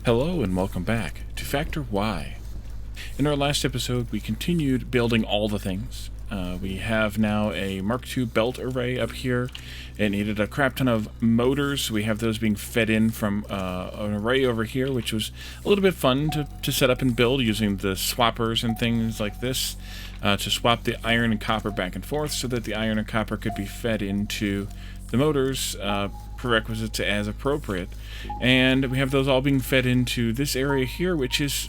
Hello and welcome back to Factor Y. In our last episode, we continued building all the things. We have now a Mark II belt array up here. It needed a crap ton of motors. We have those being fed in from an array over here, which was a little bit fun to set up and build using the swappers and things like this to swap the iron and copper back and forth so that the iron and copper could be fed into the motors prerequisites as appropriate. And we have those all being fed into this area here, which is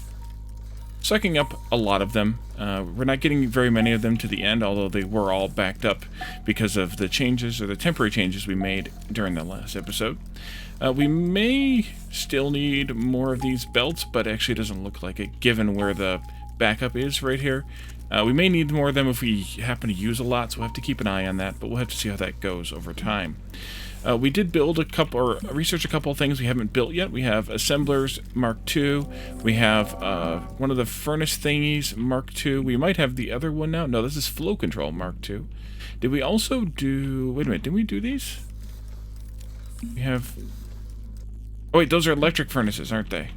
sucking up a lot of them. We're not getting very many of them to the end, although they were all backed up because of the changes, or the temporary changes we made during the last episode. We may still need more of these belts, but actually it doesn't look like it, given where the backup is right here. We may need more of them if we happen to use a lot, so we'll have to keep an eye on that, but we'll have to see how that goes over time. We did build a couple, or research a couple of things we haven't built yet. We have assemblers Mark II. We have one of the furnace thingies Mark II. We might have the other one now. No, this is flow control Mark II. Did we also do... Wait a minute, did we do these? We have... Oh wait, those are electric furnaces, aren't they?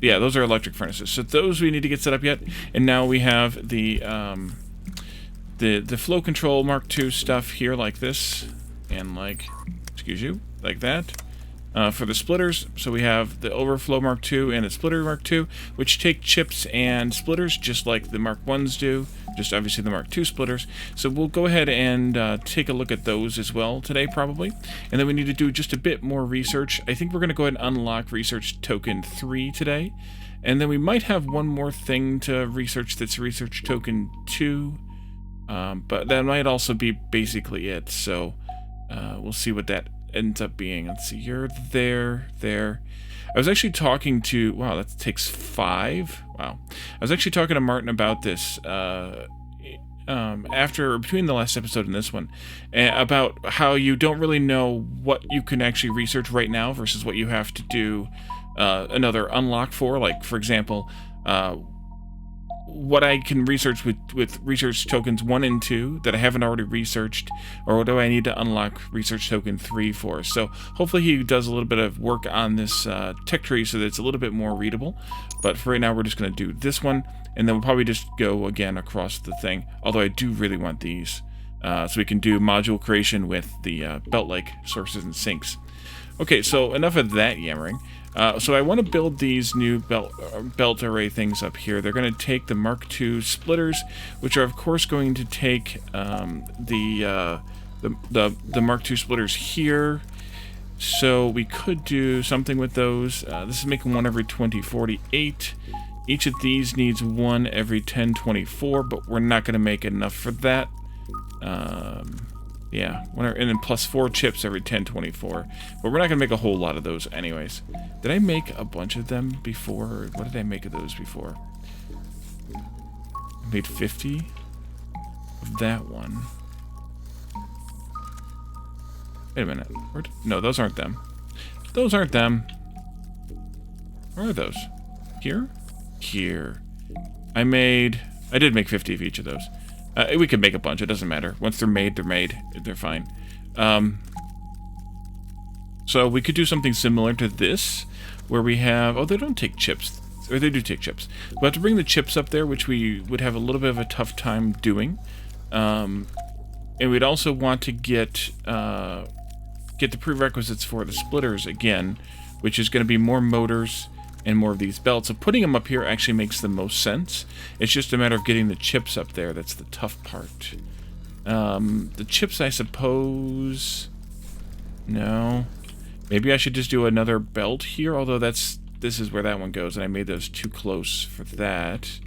Yeah, those are electric furnaces. So those we need to get set up yet. And now we have the flow control Mark II stuff here like this. And like that. For the splitters, so we have the overflow Mark II and the splitter Mark II, which take chips and splitters just like the Mark Is do, just obviously the Mark II splitters. So we'll go ahead and take a look at those as well today, probably. And then we need to do just a bit more research. I think we're going to go ahead and unlock research token 3 today. And then we might have one more thing to research that's research token 2. But that might also be basically it, so... we'll see what that ends up being. Let's see, you're there. I was actually talking to... Wow, that takes 5? Wow. I was actually talking to Martin about this between the last episode and this one, about how you don't really know what you can actually research right now versus what you have to do another unlock for. Like, for example... what I can research with research tokens 1 and 2 that I haven't already researched, or what do I need to unlock research token 3 for. So hopefully he does a little bit of work on this tech tree so that it's a little bit more readable. But for right now, we're just going to do this one, and then we'll probably just go again across the thing, although I do really want these. So we can do module creation with the belt-like sources and sinks. Okay, so enough of that yammering. So I want to build these new belt array things up here. They're going to take the Mark II splitters, which are of course going to take the Mark II splitters here. So we could do something with those. This is making one every 2048. Each of these needs one every 1024, but we're not going to make enough for that. Yeah, and then plus 4 chips every 1024. But we're not going to make a whole lot of those anyways. Did I make a bunch of them before? What did I make of those before? I made 50 of that one. Wait a minute. No, those aren't them. Those aren't them. Where are those? Here? Here. I did make 50 of each of those. We could make a bunch, it doesn't matter. Once they're made, they're fine. So we could do something similar to this, where we have... Oh, they don't take chips. Or they do take chips. We'll have to bring the chips up there, which we would have a little bit of a tough time doing. And we'd also want to get the prerequisites for the splitters again, which is going to be more motors and more of these belts. So putting them up here actually makes the most sense. It's just a matter of getting the chips up there that's the tough part. The chips, I suppose... No. Maybe I should just do another belt here, although this is where that one goes, and I made those too close for that.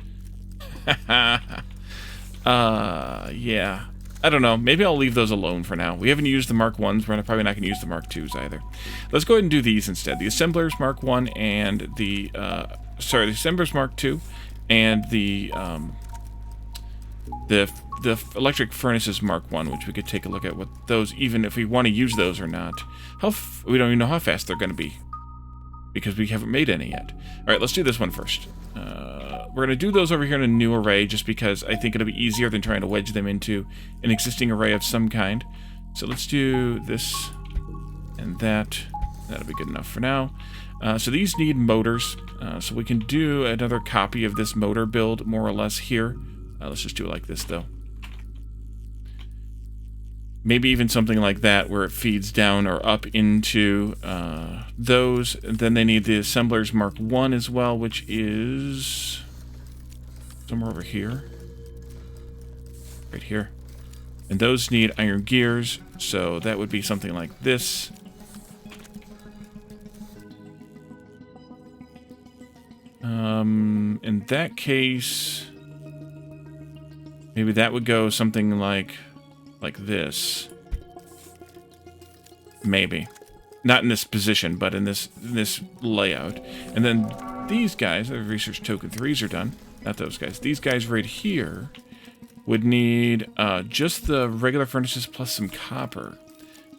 Yeah. I don't know. Maybe I'll leave those alone for now. We haven't used the Mark Is. We're probably not going to use the Mark IIs either. Let's go ahead and do these instead. The Assemblers Mark I and the Assemblers Mark II and the Electric Furnaces Mark I, which we could take a look at what those, even if we want to use those or not. We don't even know how fast they're going to be because we haven't made any yet. All right, let's do this one first. We're going to do those over here in a new array just because I think it'll be easier than trying to wedge them into an existing array of some kind. So let's do this and that That'll be good enough for now. So these need motors. So we can do another copy of this motor build, more or less, here. Let's just do it like this, though. Maybe even something like that, where it feeds down or up into those. And then they need the assemblers Mark 1 as well, which is somewhere over here. Right here. And those need iron gears, so that would be something like this. In that case, maybe that would go something like this. Maybe. Not in this position, but in this layout. And then these guys, the research token 3s are done. Not those guys. These guys right here would need just the regular furnaces plus some copper,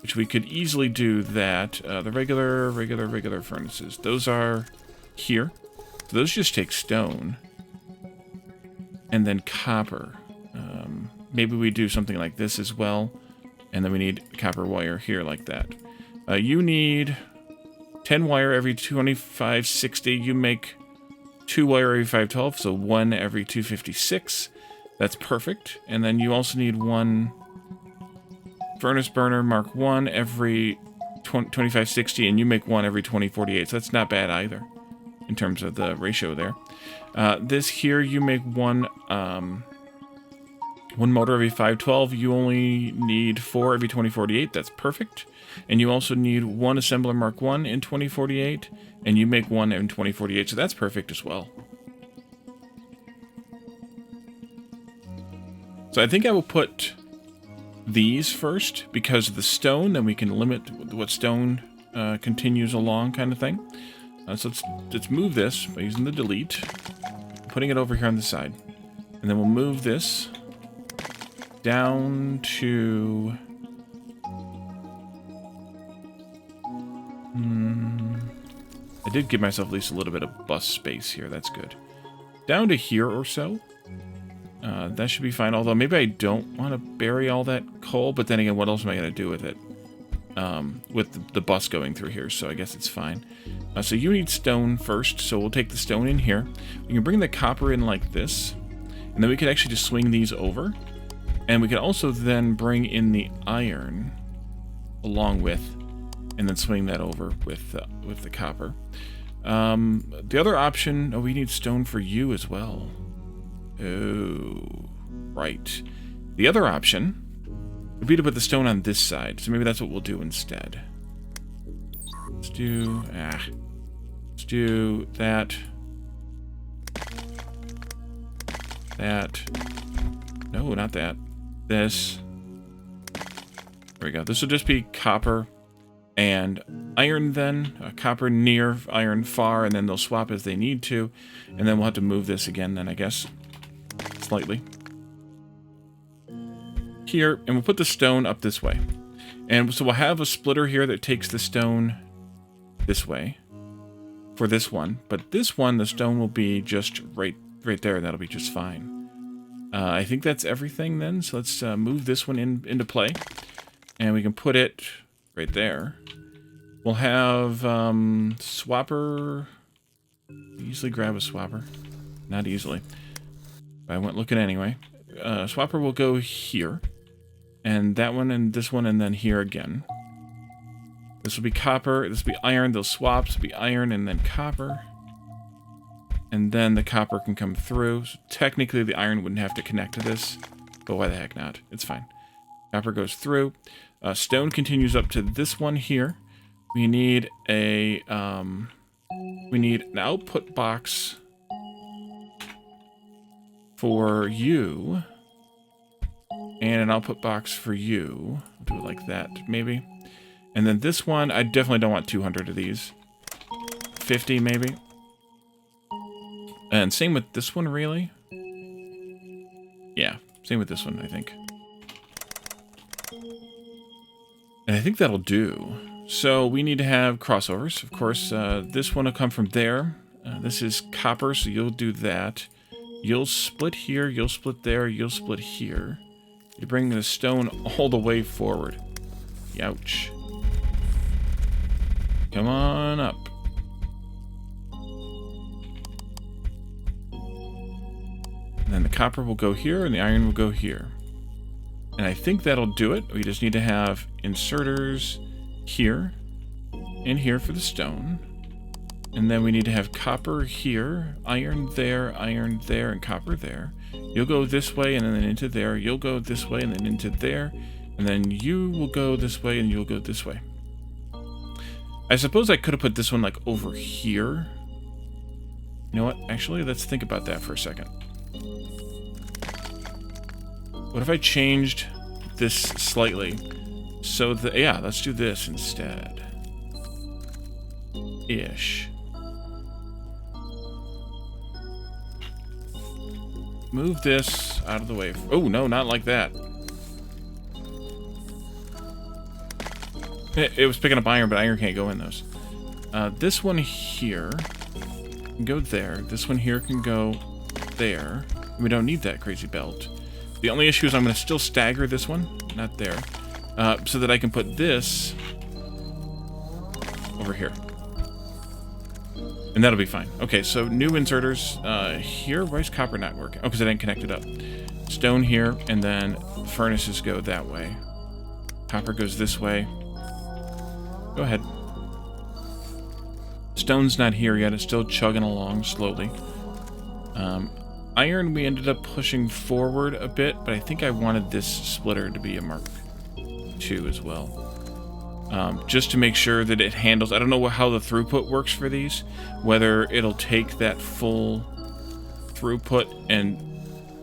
which we could easily do that. The regular furnaces. Those are here. So those just take stone. And then copper. Maybe we do something like this as well. And then we need copper wire here like that. You need 10 wire every 2560. You make 2 wire every 512, so 1 every 256. That's perfect. And then you also need 1 furnace burner Mark 1 every 2560, and you make 1 every 2048. So that's not bad either in terms of the ratio there. This here, you make 1 motor every 512. You only need 4 every 2048. That's perfect. And you also need 1 assembler Mark 1 in 2048, and you make 1 in 2048. So that's perfect as well. So I think I will put these first because of the stone. Then we can limit what stone continues along, kind of thing. So let's move this by using the delete, putting it over here on the side, and then we'll move this down to I did give myself at least a little bit of bus space here. That's good. Down to here or so. That should be fine. Although maybe I don't want to bury all that coal. But then again, what else am I going to do with it? With the bus going through here. So I guess it's fine. So you need stone first. So we'll take the stone in here. We can bring the copper in like this. And then we could actually just swing these over. And we can also then bring in the iron along with, and then swing that over with the copper. The other option, oh, we need stone for you as well. Oh, right. The other option would be to put the stone on this side, so maybe that's what we'll do instead. Let's do that. No, not that. This. There we go. This will just be copper and iron then. Copper near, iron far, and then they'll swap as they need to. And then we'll have to move this again then, I guess. Slightly. Here, and we'll put the stone up this way. And so we'll have a splitter here that takes the stone this way for this one. But this one, the stone will be just right there. That'll be just fine. I think that's everything then. So let's move this one into play. And we can put it right there. We'll have swapper. Easily grab a swapper. Not easily. But I went looking anyway. Swapper will go here. And that one and this one and then here again. This will be copper. This will be iron. They'll swap. This will be iron and then copper. And then the copper can come through. So technically the iron wouldn't have to connect to this. But why the heck not? It's fine. Copper goes through. Stone continues up to this one here. We need an output box for you. And an output box for you. I'll do it like that, maybe. And then this one, I definitely don't want 200 of these. 50, maybe. And same with this one, really? Yeah, same with this one, I think. And I think that'll do. So we need to have crossovers. Of course, this one will come from there. This is copper, so you'll do that. You'll split here, you'll split there, you'll split here. You bring the stone all the way forward. Ouch. Come on up. And then the copper will go here, and the iron will go here. And I think that'll do it. We just need to have inserters here and here for the stone. And then we need to have copper here, iron there, and copper there. You'll go this way and then into there. You'll go this way and then into there. And then you will go this way and you'll go this way. I suppose I could have put this one like over here. You know what? Actually, let's think about that for a second. What if I changed this slightly? So that, yeah, let's do this instead. Ish. Move this out of the way. Oh, no, not like that. It was picking up iron, but iron can't go in those. This one here can go there. This one here can go there. We don't need that crazy belt. The only issue is I'm going to still stagger this one, not there, so that I can put this over here. And that'll be fine. Okay, so new inserters here. Why is copper not working? Oh, because I didn't connect it up. Stone here, and then furnaces go that way. Copper goes this way. Go ahead. Stone's not here yet. It's still chugging along slowly. Iron, we ended up pushing forward a bit, but I think I wanted this splitter to be a Mark II as well. Just to make sure that it handles... I don't know how the throughput works for these. Whether it'll take that full throughput and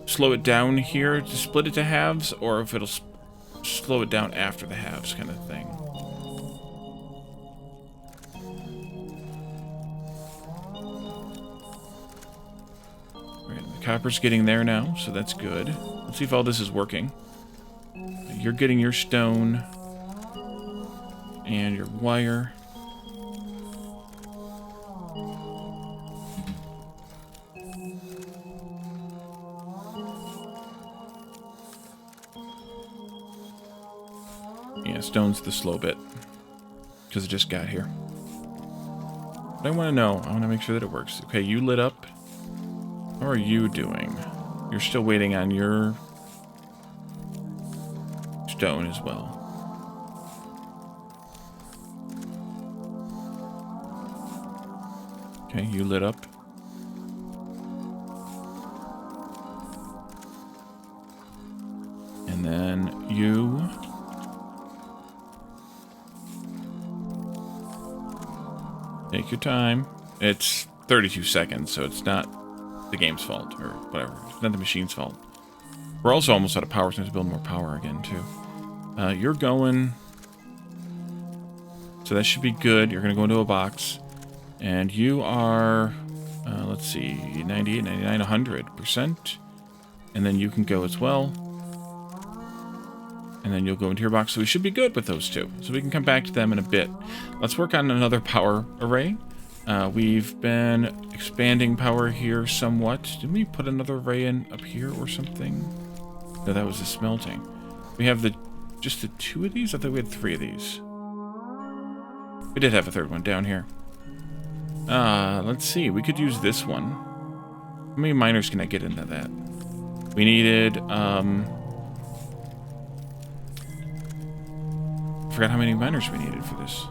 slow it down here to split it to halves, or if it'll slow it down after the halves kind of thing. Copper's getting there now, so that's good. Let's see if all this is working. You're getting your stone and your wire. Yeah, stone's the slow bit because it just got here. But I want to know. I want to make sure that it works. Okay, you lit up. How are you doing? You're still waiting on your stone as well. Okay, you lit up. And then you... Take your time. It's 32 seconds, so it's not the game's fault, or whatever. It's not the machine's fault. We're also almost out of power, so we have to build more power again, too. You're going... So that should be good. You're going to go into a box. And you are... let's see... 98, 99, 100%. And then you can go as well. And then you'll go into your box. So we should be good with those two. So we can come back to them in a bit. Let's work on another power array. We've been expanding power here somewhat. Didn't we put another array in up here or something? No, that was the smelting. We have just the two of these? I thought we had three of these. We did have a third one down here. Let's see. We could use this one. How many miners can I get into that? We needed, I forgot how many miners we needed for this.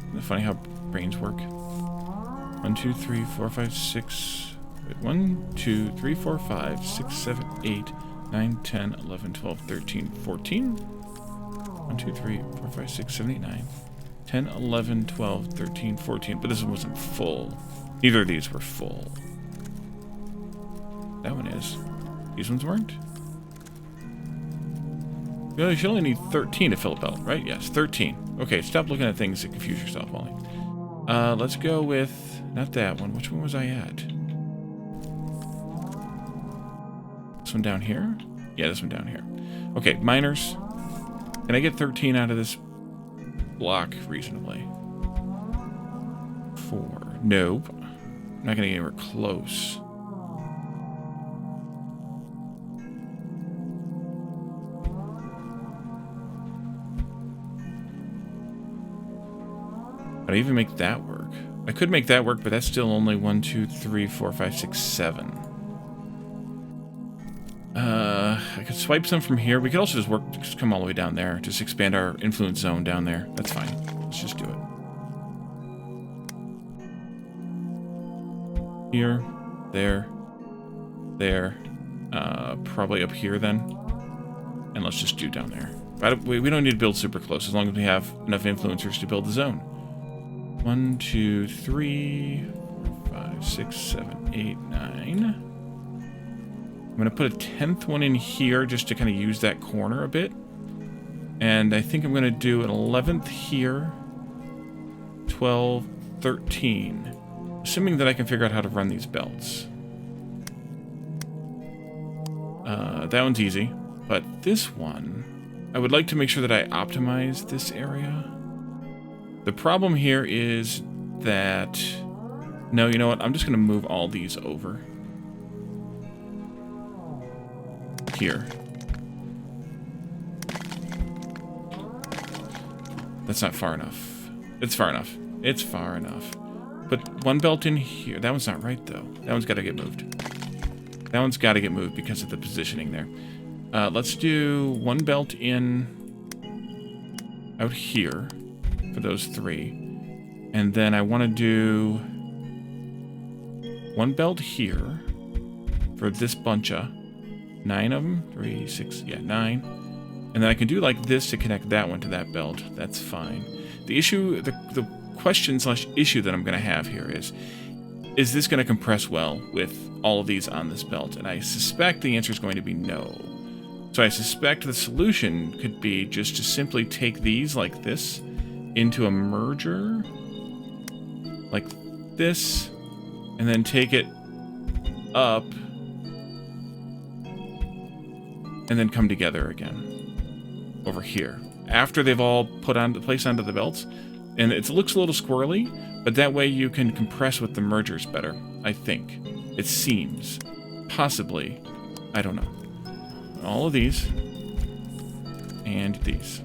Isn't it funny how brains work? 1, 2, 3, 4, 5, 6. Wait, 1, 2, 3, 4, 5, 6, 7, 8, 9, 10, 11, 12, 13, 14. 1, 2, 3, 4, 5, 6, 7, 8, 9, 10, 11, 12, 13, 14. But this one wasn't full. Neither of these were full. That one is. These ones weren't. You should only need 13 to fill a belt, right? Yes, 13. Okay, stop looking at things that confuse yourself, Wally. Let's go with... Not that one. Which one was I at? This one down here? Yeah, this one down here. Okay, miners. Can I get 13 out of this block reasonably? 4. Nope. I'm not going to get anywhere close. But I even make that work. I could make that work, but that's still only 1, 2, 3, 4, 5, 6, 7. I could swipe some from here. We could also just come all the way down there. Just expand our influence zone down there. That's fine. Let's just do it. Here, there, there. Probably up here then. And let's just do down there. We don't need to build super close as long as we have enough influencers to build the zone. 1, 2, 3, 4, 5, 6, 7, 8, 9. I'm going to put a 10th one in here just to kind of use that corner a bit. And I think I'm going to do an 11th here. 12, 13. Assuming that I can figure out how to run these belts. That one's easy. But this one, I would like to make sure that I optimize this area. The problem here is that... No, you know what? I'm just going to move all these over. Here. That's not far enough. It's far enough. It's far enough. Put one belt in here. That one's not right, though. That one's got to get moved. That one's got to get moved because of the positioning there. Let's do one belt in out here for those 3. And then I want to do one belt here for this bunch of 9 of them. 3, 6, yeah, 9. And then I can do like this to connect that one to that belt. That's fine. The issue, the question/issue that I'm going to have here is this going to compress well with all of these on this belt? And I suspect the answer is going to be no. So I suspect the solution could be just to simply take these like this into a merger, like this, and then take it up, and then come together again over here after they've all placed onto the belts. And it looks a little squirrely, but that way you can compress with the mergers better, I think. It seems. Possibly. I don't know. All of these. And these.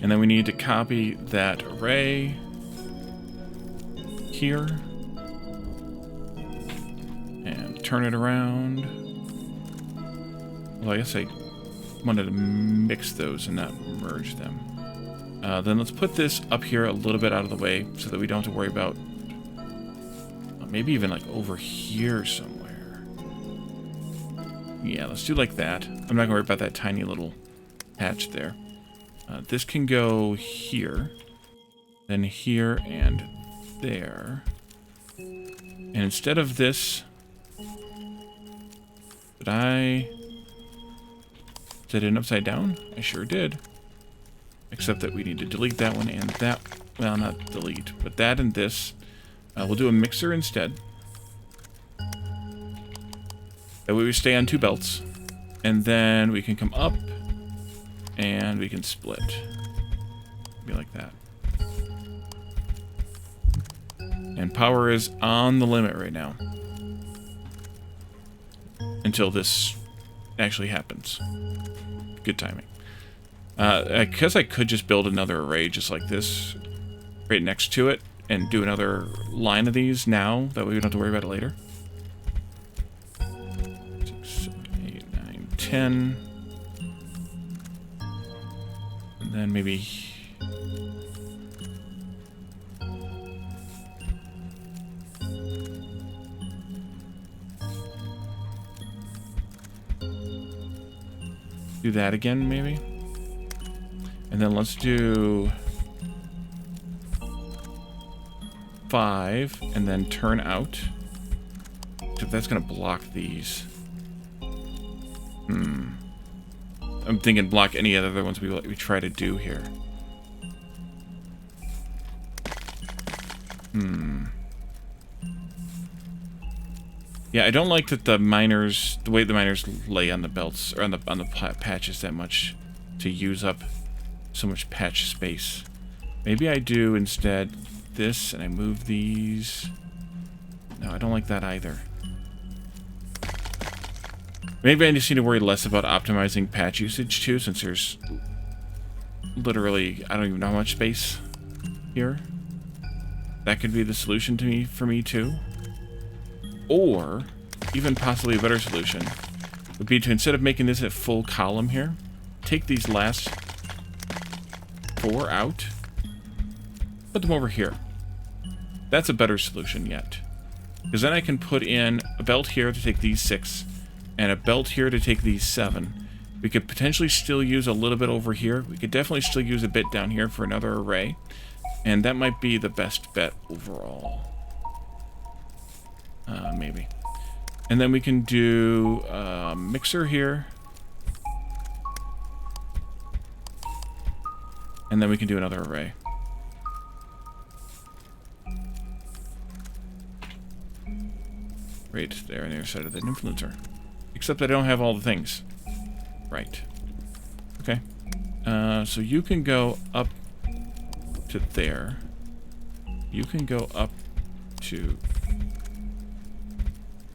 And then we need to copy that array here. And turn it around. Well, I guess I wanted to mix those and not merge them. Then let's put this up here a little bit out of the way so that we don't have to worry about maybe even like over here somewhere. Yeah, let's do like that. I'm not going to worry about that tiny little patch there. This can go here, then here and there. And instead of this, did I it upside down? I sure did. Except that we need to delete that one and that. Well, not delete, but that and this. We'll do a mixer instead. That way we stay on 2 belts. And then we can come up and we can split. Be like that. And power is on the limit right now. Until this actually happens. Good timing. I guess I could just build another array just like this right next to it and do another line of these now. That way we don't have to worry about it later. 6, 7, 8, 9, 10. And then maybe... do that again, maybe? And then let's do 5, and then turn out. If that's gonna block these. I'm thinking block any other ones we try to do here. Yeah, I don't like that the way the miners lay on the belts or on the patches that much to use up so much patch space. Maybe I do instead this and I move these. No, I don't like that either. Maybe I just need to worry less about optimizing patch usage too, since there's literally, I don't even know how much space here. That could be the solution for me too. Or, even possibly a better solution, would be to, instead of making this a full column here, take these last 4 out, put them over here. That's a better solution yet. Because then I can put in a belt here to take these 6, and a belt here to take these 7. We could potentially still use a little bit over here. We could definitely still use a bit down here for another array. And that might be the best bet overall. Maybe. And then we can do a mixer here. And then we can do another array. Right there on the other side of the influencer. Except I don't have all the things. Right. Okay. So you can go up to there. You can go up to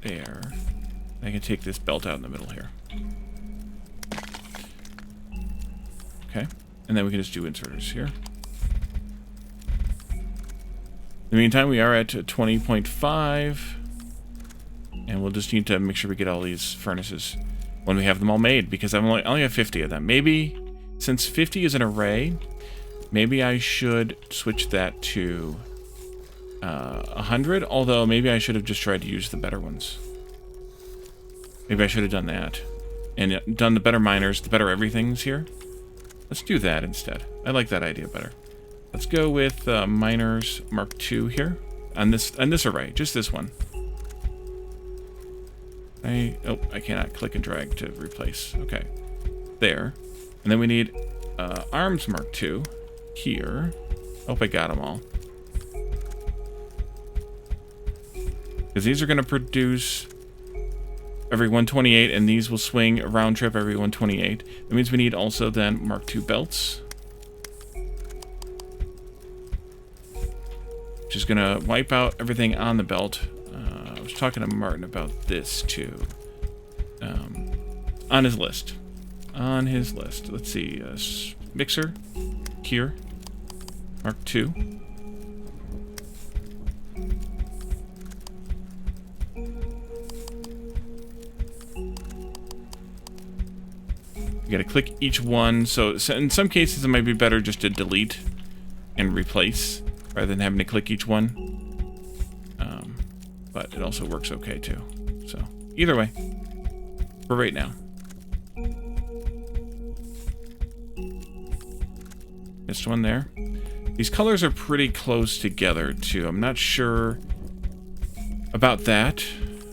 there. I can take this belt out in the middle here. Okay. And then we can just do inserters here. In the meantime, we are at 20.5. And we'll just need to make sure we get all these furnaces when we have them all made, because I only have 50 of them. Maybe, since 50 is an array, maybe I should switch that to 100, although maybe I should have just tried to use the better ones. Maybe I should have done that. And done the better miners, the better everythings here. Let's do that instead. I like that idea better. Let's go with miners Mark II here. On this array, just this one. I cannot click and drag to replace. Okay. There. And then we need arms Mark II here. Hope I got them all. Because these are going to produce every 128, and these will swing a round trip every 128. That means we need also then Mark II belts. Which is going to wipe out everything on the belt. I was talking to Martin about this too. On his list. On his list. Let's see. Mixer. Here. Mark II. You gotta click each one. So in some cases it might be better just to delete and replace rather than having to click each one. But it also works okay too. So either way, for right now. Missed one there. These colors are pretty close together too. I'm not sure about that.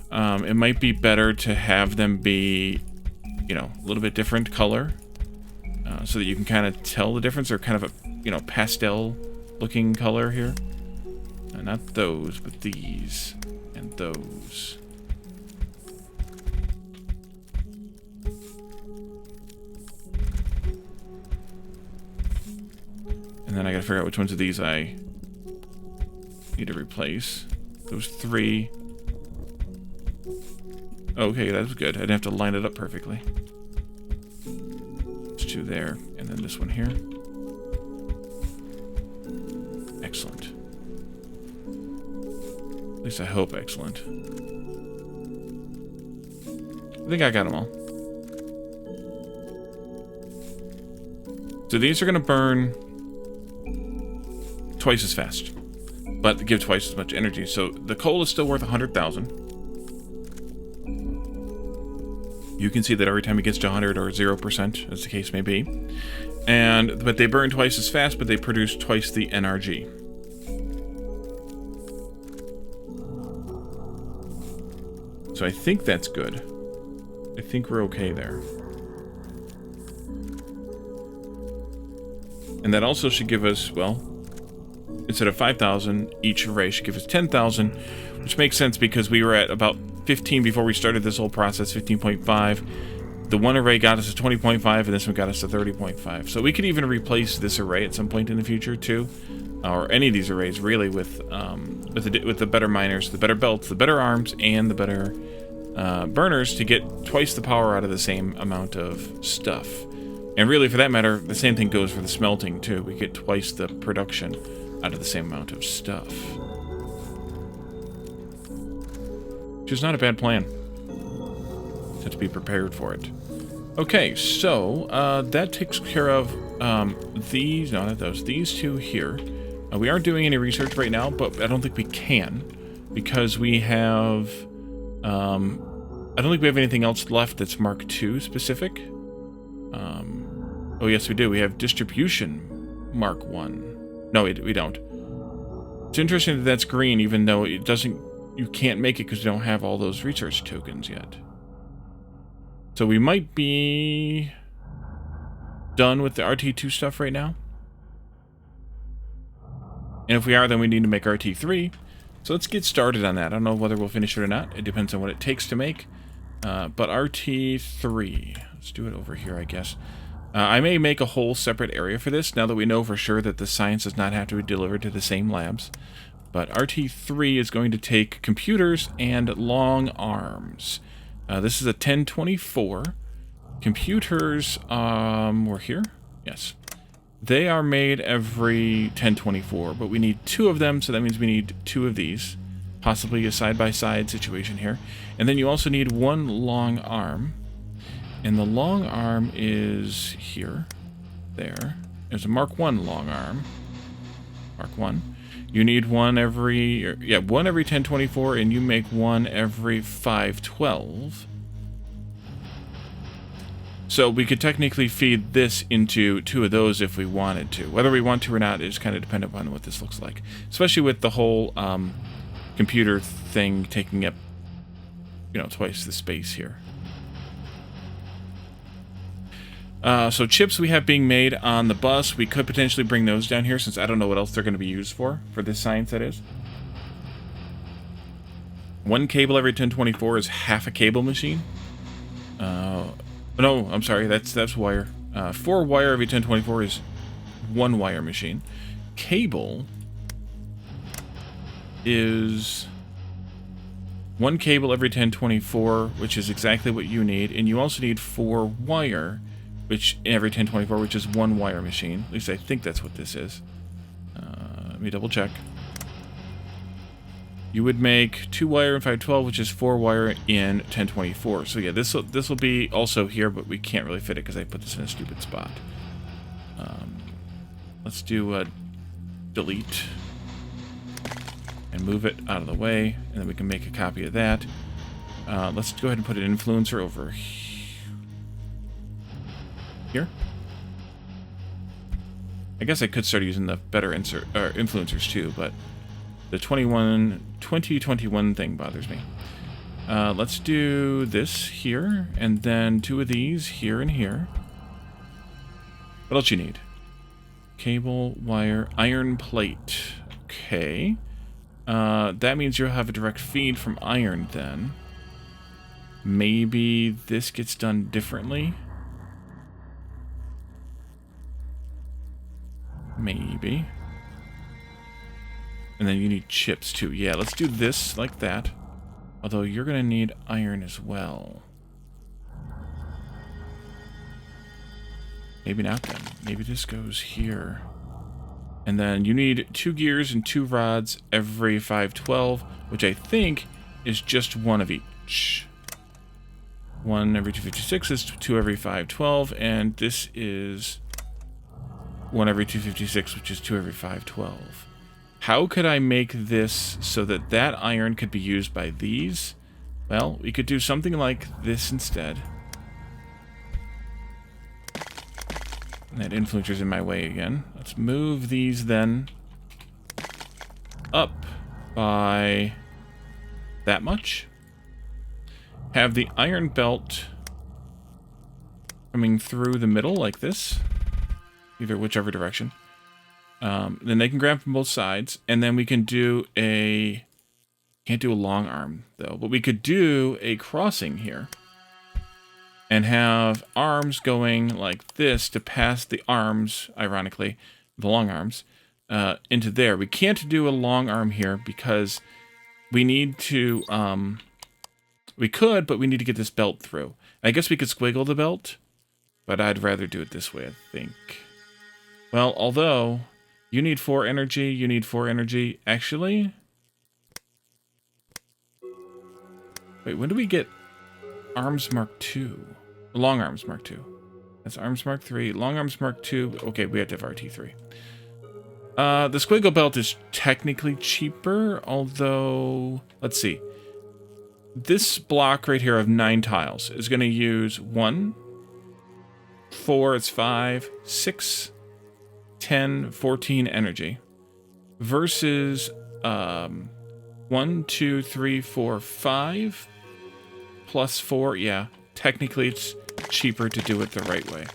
It might be better to have them be, you know, a little bit different color, so that you can kind of tell the difference. They're kind of a, you know, pastel looking color here. Not those, but these and those. And then I gotta figure out which ones of these I need to replace. Those 3. Okay, that was good. I didn't have to line it up perfectly. There's 2 there, and then this one here. Excellent. At least I hope excellent. I think I got them all. So these are going to burn twice as fast, but give twice as much energy. So the coal is still worth 100,000. You can see that every time it gets to 100 or 0%, as the case may be. But they burn twice as fast, but they produce twice the NRG. So I think that's good. I think we're okay there. And that also should give us, well, instead of 5,000, each array should give us 10,000, which makes sense because we were at about 15 before we started this whole process, 15.5. The one array got us to 20.5, and this one got us to 30.5. So we could even replace this array at some point in the future too, or any of these arrays really, with the better miners, the better belts, the better arms, and the better burners to get twice the power out of the same amount of stuff. And really, for that matter, the same thing goes for the smelting, too. We get twice the production out of the same amount of stuff. Which is not a bad plan. Just have to be prepared for it. Okay, so that takes care of these, no, not those, these two here. We aren't doing any research right now, but I don't think we can, because we have, I don't think we have anything else left that's Mark II specific. Oh yes, we do. We have distribution Mark I. No, we don't. It's interesting that that's green, even though it doesn't, you can't make it because you don't have all those research tokens yet. So we might be done with the RT2 stuff right now. And if we are, then we need to make RT3. So let's get started on that. I don't know whether we'll finish it or not. It depends on what it takes to make. But RT3, let's do it over here, I guess. I may make a whole separate area for this, now that we know for sure that the science does not have to be delivered to the same labs. But RT3 is going to take computers and long arms. This is a 1024. Computers, we're here? Yes. They are made every 1024, but we need 2 of them, so that means we need 2 of these. Possibly a side-by-side situation here. And then you also need 1 long arm. And the long arm is here. There. There's a Mark I long arm. Mark 1. You need 1 every... yeah, 1 every 1024, and you make 1 every 512. So we could technically feed this into 2 of those if we wanted to. Whether we want to or not is kind of dependent upon what this looks like. Especially with the whole computer thing taking up, you know, twice the space here. So chips we have being made on the bus. We could potentially bring those down here since I don't know what else they're going to be used for this science, that is. 1 cable every 1024 is half a cable machine. No, I'm sorry, that's wire. 4 wire every 1024 is 1 wire machine. Cable is 1 cable every 1024, which is exactly what you need, and you also need 4 wire, which every 1024, which is 1 wire machine. At least I think that's what this is. Let me double check. You would make 2 wire in 512, which is 4 wire in 1024. So yeah, this will be also here, but we can't really fit it because I put this in a stupid spot. Let's do a delete and move it out of the way, and then we can make a copy of that. Let's go ahead and put an influencer over here. I guess I could start using the better influencers too, but the 2021 thing bothers me. Let's do this here, and then 2 of these here and here. What else you need? Cable, wire, iron plate. Okay. That means you'll have a direct feed from iron then. Maybe this gets done differently. Maybe. And then you need chips too. Yeah, let's do this like that. Although you're going to need iron as well. Maybe not then. Maybe this goes here. And then you need 2 gears and 2 rods every 512, which I think is just 1 of each. 1 every 256 is 2 every 512, and this is 1 every 256, which is 2 every 512. How could I make this so that that iron could be used by these? Well, we could do something like this instead. And that influencer's in my way again. Let's move these then up by that much. Have the iron belt coming through the middle like this. Either whichever direction. Then they can grab from both sides, and then we can do a... Can't do a long arm, though, but we could do a crossing here. And have arms going like this to pass the arms, ironically, the long arms, into there. We can't do a long arm here because we need to... we could, but we need to get this belt through. I guess we could squiggle the belt. But I'd rather do it this way, I think. Well, although you need 4 energy, you need 4 energy. Actually, wait, when do we get Arms Mark II? Long Arms Mark II. That's Arms Mark III. Long Arms Mark II. Okay, we have to have RT3. The Squiggle Belt is technically cheaper, although... Let's see. This block right here of 9 tiles is going to use 1, 4, it's 5, 6, 10, 14 energy. Versus 1, 2, 3, 4, 5... plus 4, yeah. Technically, it's cheaper to do it the right way.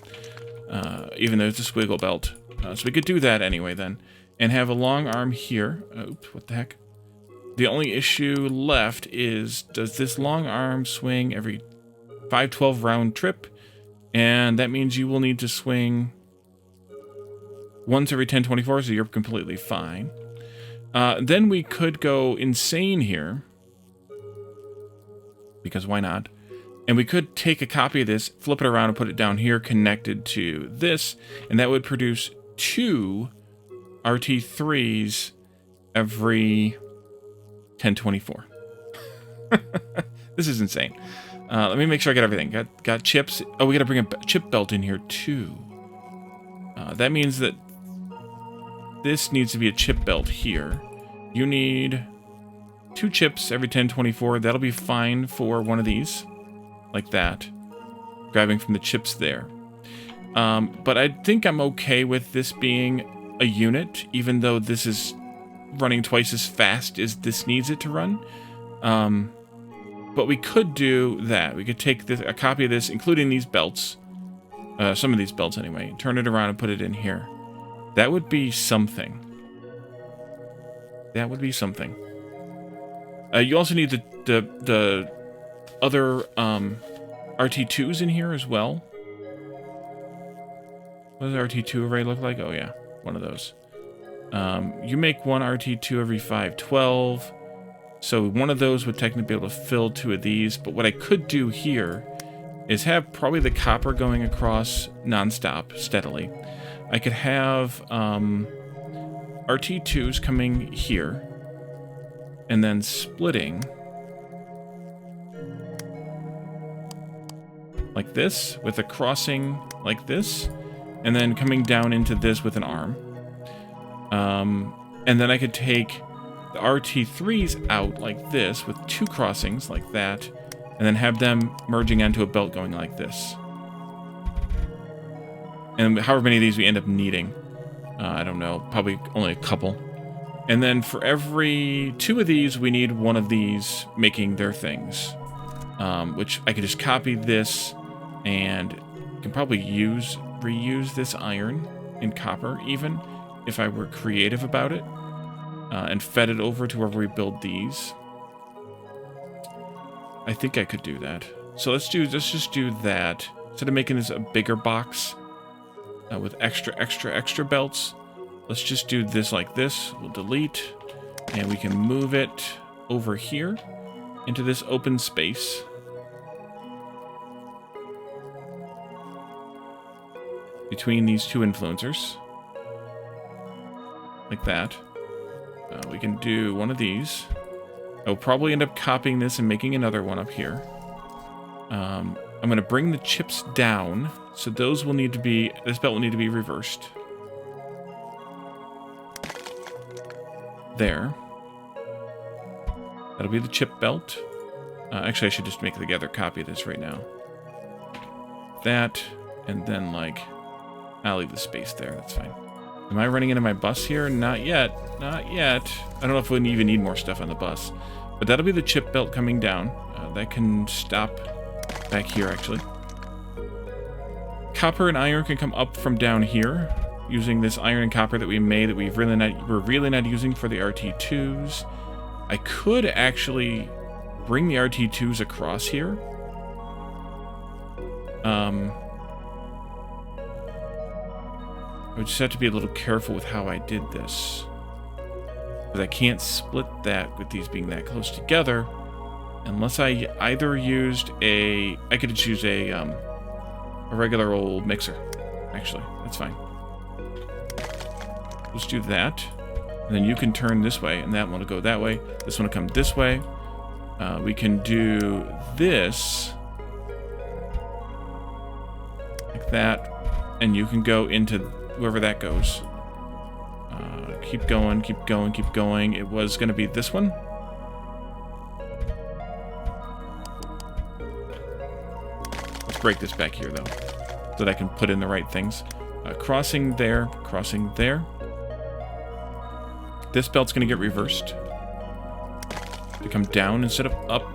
Even though it's a squiggle belt. So we could do that anyway, then. And have a long arm here. Oops, what the heck? The only issue left is, does this long arm swing every 512 round trip? And that means you will need to swing once every 1024, so you're completely fine. Then we could go insane here. Because why not? And we could take a copy of this, flip it around, and put it down here connected to this, and that would produce 2 RT3s every 1024. This is insane. Let me make sure I get everything. Got chips. Oh, we got to bring a chip belt in here too. That means that this needs to be a chip belt here. You need 2 chips every 1024. That'll be fine for one of these. Like that. Grabbing from the chips there. But I think I'm okay with this being a unit, even though this is running twice as fast as this needs it to run. But we could do that. We could take a copy of this, including these belts. Some of these belts anyway. Turn it around and put it in here. That would be something. That would be something. You also need the other RT2s in here as well. What does RT2 array look like? Oh yeah, one of those. You make 1 RT2 every 512. So one of those would technically be able to fill 2 of these. But what I could do here is have probably the copper going across nonstop, steadily. I could have RT2s coming here and then splitting like this with a crossing like this, and then coming down into this with an arm. And then I could take the RT3s out like this with 2 crossings like that, and then have them merging onto a belt going like this. And however many of these we end up needing. I don't know, probably only a couple. And then for every 2 of these, we need 1 of these making their things. Which I could just copy this and can probably reuse this iron and copper even, if I were creative about it. And fed it over to wherever we build these. I think I could do that. So let's just do that. Instead of making this a bigger box with extra belts, let's just do this like this. We'll delete, and we can move it over here into this open space. Between these 2 influencers. Like that. We can do one of these. I'll probably end up copying this and making another one up here. I'm going to bring the chips down, so those will need to be, this belt will need to be reversed. There. That'll be the chip belt. Actually, I should just make the other copy of this right now. That, and then like, I'll leave the space there, that's fine. Am I running into my bus here? Not yet. Not yet. I don't know if we even need more stuff on the bus. But that'll be the chip belt coming down. That can stop back here, actually. Copper and iron can come up from down here, using this iron and copper that we made that we're really not using for the RT2s. I could actually bring the RT2s across here. I would just have to be a little careful with how I did this. Because I can't split that with these being that close together. Unless I either used a... I could choose a a regular old mixer. Actually, that's fine. Let's do that. And then you can turn this way, and that one will go that way. This one will come this way. We can do this. Like that. And you can go into wherever that goes. Keep going, keep going, keep going. It was going to be this one. Let's break this back here, though, so that I can put in the right things. Crossing there, crossing there. This belt's going to get reversed to come down instead of up.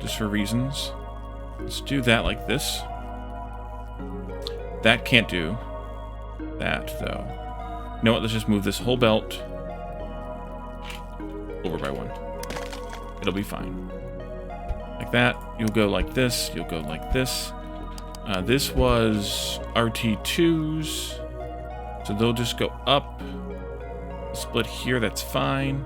Just for reasons. Let's do that like this. That can't do that, though. You know what? Let's just move this whole belt over by one. It'll be fine. Like that. You'll go like this. You'll go like this. This was RT2s. So they'll just go up. Split here. That's fine.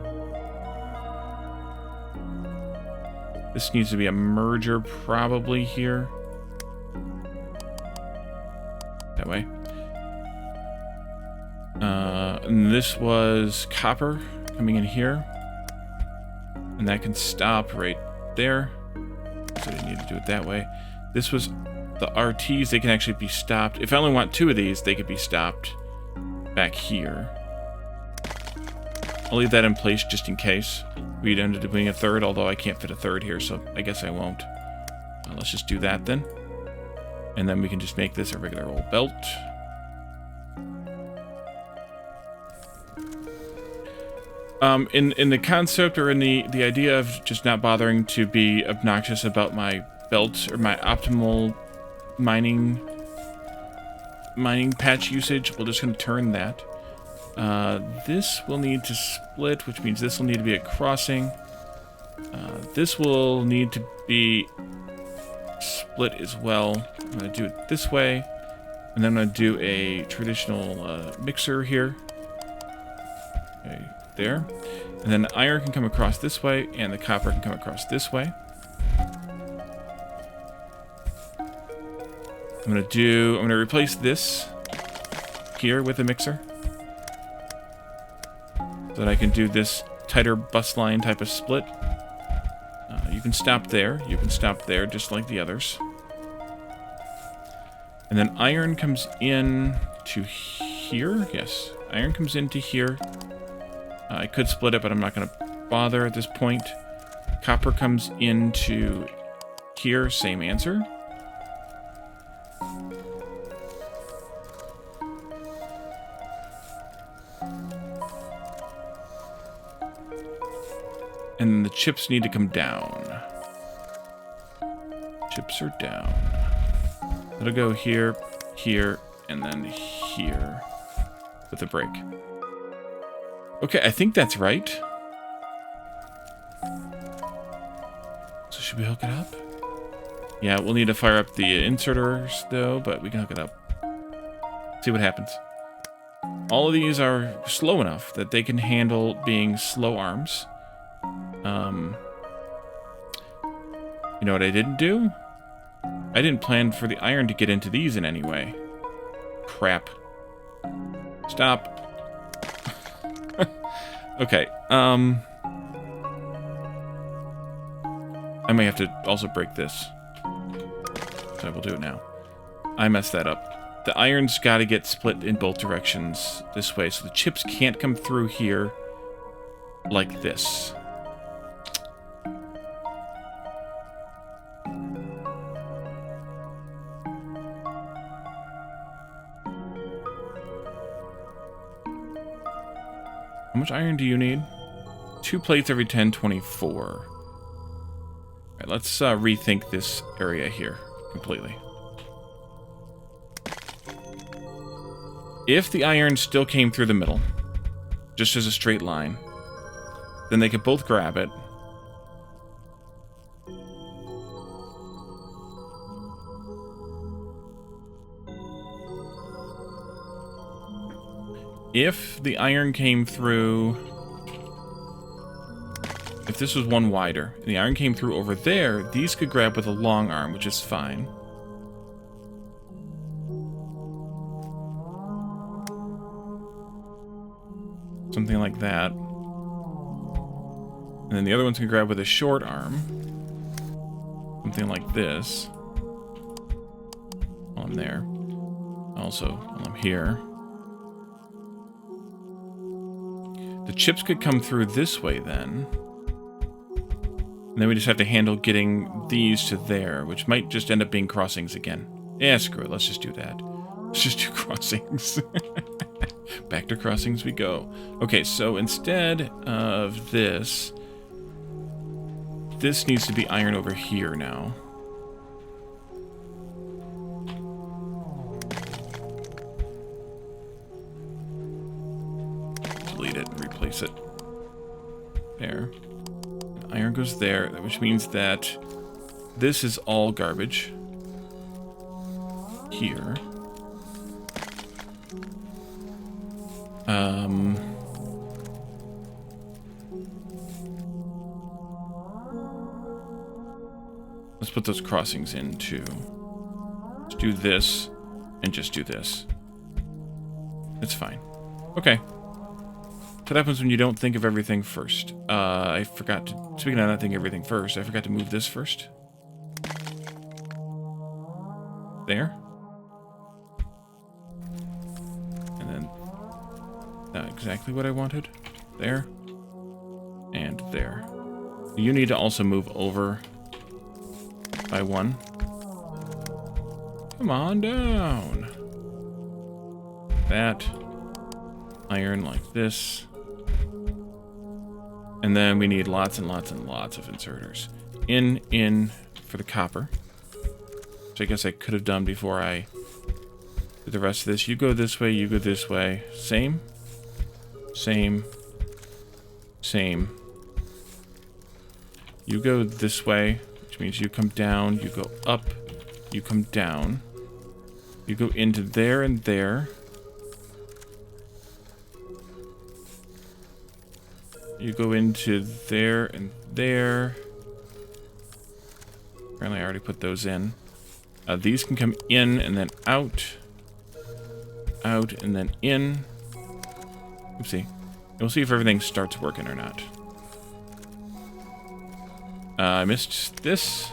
This needs to be a merger probably here. That way. And this was copper coming in here. And that can stop right there. So I need to do it that way. This was the RTs. They can actually be stopped. If I only want 2 of these, they could be stopped back here. I'll leave that in place just in case. We'd ended up doing a third, although I can't fit a third here, so I guess I won't. Let's just do that then. And then we can just make this a regular old belt. In the concept or in the idea of just not bothering to be obnoxious about my belt or my optimal mining patch usage, we're just going to turn that. This will need to split, which means this will need to be a crossing. This will need to be split as well. I'm going to do it this way, and then I'm going to do a traditional mixer here. Okay, there. And then the iron can come across this way, and the copper can come across this way. I'm going to replace this here with a mixer, so that I can do this tighter bus line type of split. You can stop there. You can stop there, just like the others. And then iron comes in to here. Yes, iron comes into here. I could split it, but I'm not going to bother at this point. Copper comes into here. Same answer. And the chips need to come down. Chips are down. It'll go here, here, and then here with a break. Okay, I think that's right. So should we hook it up? Yeah, we'll need to fire up the inserters though, but we can hook it up. See what happens. All of these are slow enough that they can handle being slow arms. You know what I didn't do? I didn't plan for the iron to get into these in any way. Crap. Stop. Okay, I may have to also break this. So I will do it now. I messed that up. The iron's got to get split in both directions this way, so the chips can't come through here like this. How much iron do you need? 2 plates every 10, 24. All right, let's rethink this area here completely. If the iron still came through the middle, just as a straight line, then they could both grab it. If the iron came through... If this was one wider, and the iron came through over there, these could grab with a long arm, which is fine. Something like that. And then the other ones can grab with a short arm. Something like this. While I'm there. Also, while I'm here. The chips could come through this way then. And then we just have to handle getting these to there, which might just end up being crossings again. Yeah, screw it. Let's just do that. Let's just do crossings. Back to crossings we go. Okay, so instead of this, this needs to be iron over here now. Delete it and replace it. There. Iron goes there, which means that this is all garbage. Here. Let's put those crossings in too. Let's do this and just do this. It's fine. Okay. What happens when you don't think of everything first? I forgot to... Speaking of not thinking everything first, I forgot to move this first. There. And then... Not exactly what I wanted. There. And there. You need to also move over by one. Come on down. That. Iron like this. And then we need lots and lots and lots of inserters. In for the copper. Which I guess I could have done before I did the rest of this. You go this way, you go this way. Same. Same. Same. You go this way, which means you come down, you go up, you come down. You go into there and there. You go into there and there. Apparently I already put those in. These can come in and then out. Out and then in. Oopsie. We'll see if everything starts working or not. I missed this.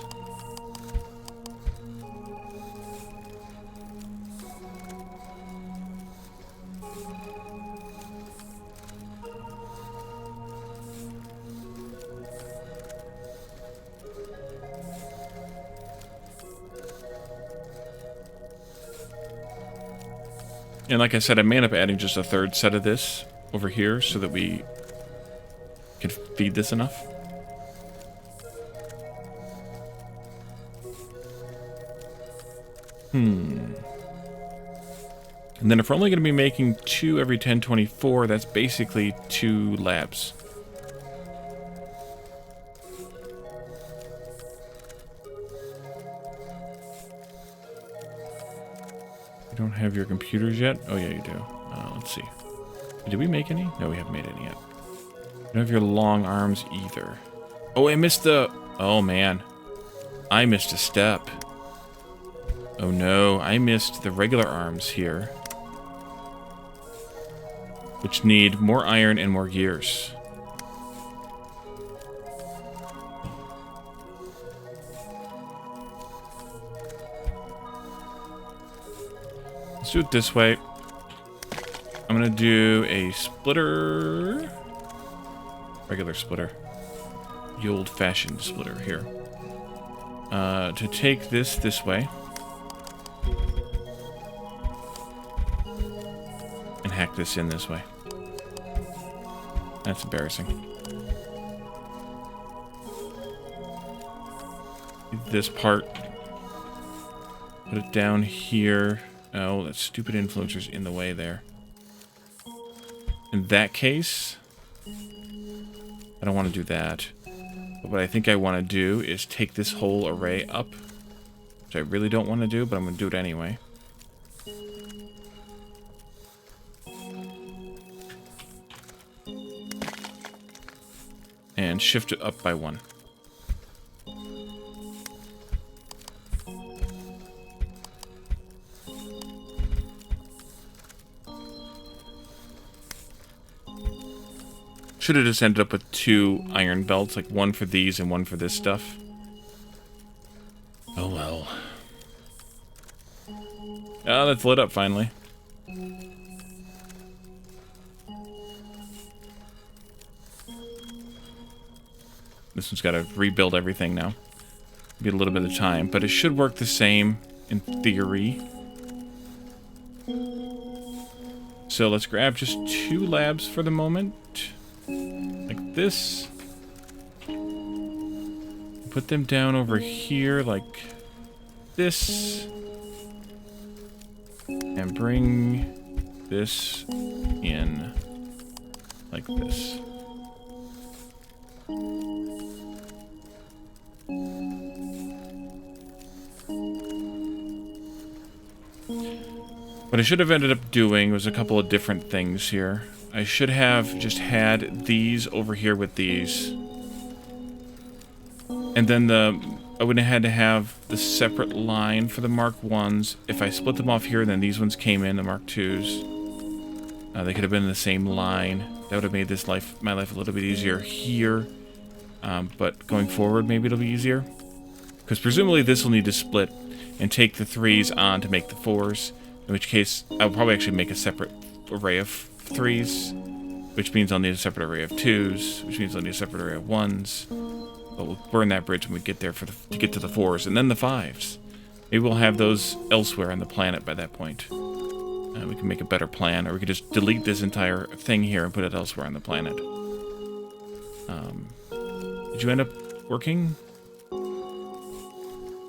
And like I said, I may end up adding just a third set of this over here so that we can feed this enough. And then if we're only going to be making 2 every 1024, that's basically 2 labs. You don't have your computers yet? Oh yeah, you do. Let's see. Did we make any? No, we haven't made any yet. You don't have your long arms either. Oh, I missed the... Oh man. I missed a step. Oh no, I missed the regular arms here. Which need more iron and more gears. Let's do it this way. I'm gonna do a splitter. Regular splitter. The old-fashioned splitter here. To take this way. And hack this in this way. That's embarrassing. This part. Put it down here. Oh, that stupid influencer's in the way there. In that case, I don't want to do that. But what I think I want to do is take this whole array up. Which I really don't want to do, but I'm going to do it anyway. and shift it up by 1. Should have just ended up with 2 iron belts, like 1 for these and 1 for this stuff. Oh well. Oh, that's lit up finally. This one's got to rebuild everything now. Be a little bit of time, but it should work the same in theory. So let's grab just 2 labs for the moment. Like this. Put them down over here like this. And bring this in like this. What I should have ended up doing was a couple of different things here. I should have just had these over here with these. And then I would have had to have the separate line for the Mark 1s. If I split them off here, then these ones came in, the Mark 2s. They could have been in the same line. That would have made this my life a little bit easier here. But going forward, maybe it'll be easier. Because presumably this will need to split and take the 3s on to make the 4s. In which case, I'll probably actually make a separate array of 3s. Which means I'll need a separate array of 2s. Which means I'll need a separate array of 1s. But we'll burn that bridge when we get there to get to the 4s. And then the 5s. Maybe we'll have those elsewhere on the planet by that point. We can make a better plan. Or we could just delete this entire thing here and put it elsewhere on the planet. Did you end up working?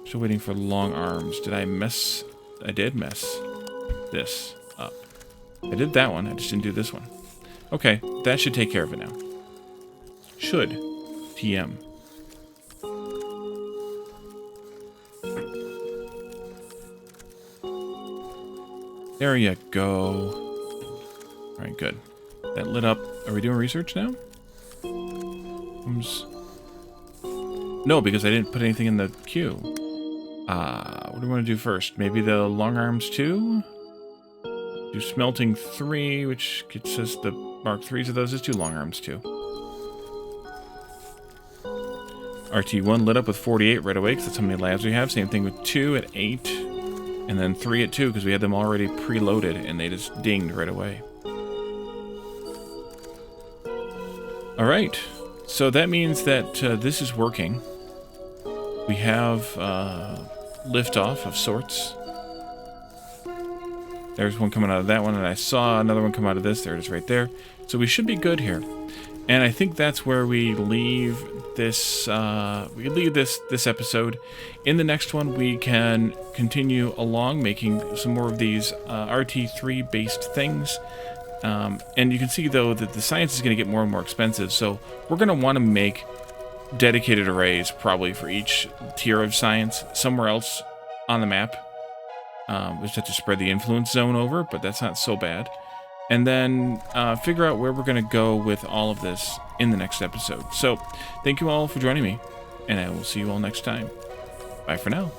Still waiting for long arms. Did I mess? I did mess this up. I did that one. I just didn't do this one. Okay, that should take care of it now. Should. TM. There you go. Alright, good. That lit up. Are we doing research now? No, because I didn't put anything in the queue. What do we want to do first? Maybe the long arms too? Do smelting 3, which gets us the Mark 3s of those. Let's do long arms too. RT1 lit up with 48 right away, because that's how many labs we have. Same thing with 2 at 8. And then 3 at 2, because we had them already preloaded, and they just dinged right away. Alright, so that means that this is working. We have liftoff of sorts. There's one coming out of that one, and I saw another one come out of this. There it is right there. So we should be good here. And I think that's where we leave this this episode. In the next one, we can continue along making some more of these RT3 based things. And you can see though that the science is going to get more and more expensive. So we're going to want to make dedicated arrays probably for each tier of science somewhere else on the map. We just have to spread the influence zone over, but that's not so bad. And then figure out where we're going to go with all of this in the next episode. So thank you all for joining me, and I will see you all next time. Bye for now.